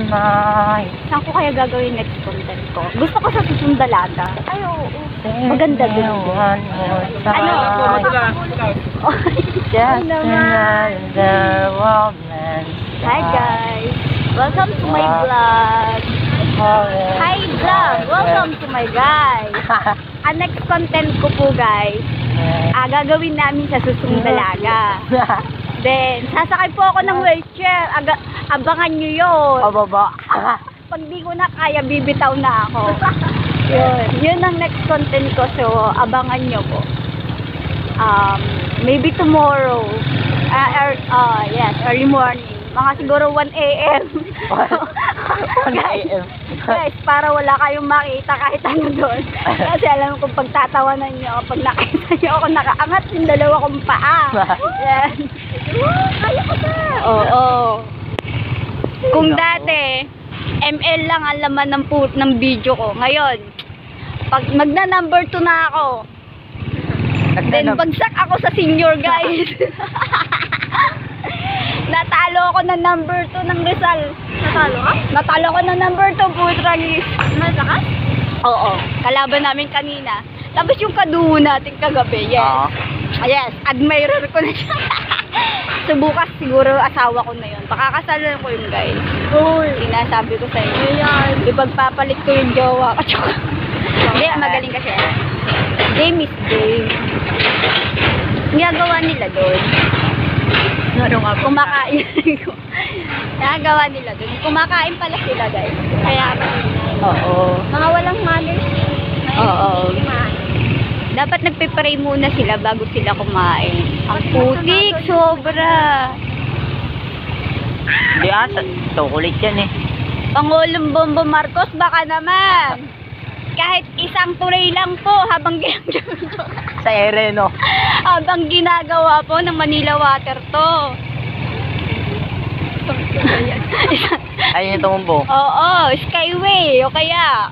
tonight. Saan ko kaya gagawin next content ko? Gusto ko sa Susundalaga. Ay, oo. Maganda din. One more Ano? time. Oh, Just naman. another woman's Hi guys! Welcome to my vlog! life. Hi vlog! Welcome to my guys! Ang next content ko po guys, gagawin namin sa Susundalaga. Then, sasakay po ako ng wheelchair. Abangan nyo yun. Pababa. Pag di ko na kaya, bibitaw na ako. Yun ang next content ko. So, abangan nyo po. Maybe tomorrow. Yes, early morning. Mga siguro 1 a.m. 1 a.m. Guys, para wala kayong makita kahit ano doon. Kasi alam ko pag tatawanan nyo, pag nakita nyo ako nakaangat yung dalawa kong paa. Yan. Kaya ko na. Oo. Kung dati, ML lang ang laman ng video ko. Ngayon, pag magna number 2 na ako, then bagsak ako sa senior guys. Natalo ako ng number 2 ng Rizal. Natalo ka? Natalo ko ng number 2, putragis. Nalakas? Oo. Kalaban namin kanina. Tapos yung kaduho natin kagabi, yes. Yes, admirer ko na siya. So bukas siguro asawa ko na yun. Pakakasalan ko yun guys. Uy. Sinasabi ko sa inyo. Yan. Ipagpapalit ko yung jowa ko. Hindi, magaling kasi. Game is game. Nagagawa nila doon. Kumakain. Nagagawa nila doon. Kumakain pala sila guys. Kaya, oo. Mga walang manners. Oo. Dapat nagpe-pray muna sila bago sila kumain. Ang putik, sobra. Hindi ata. Chocolate yan eh. Pangulong Bongbong Marcos, baka naman. Kahit isang tuloy lang po habang ginagawa. Sa ere, no? Habang ginagawa po ng Manila Water to. Ayun yung tumumbo. Oo, Skyway o kaya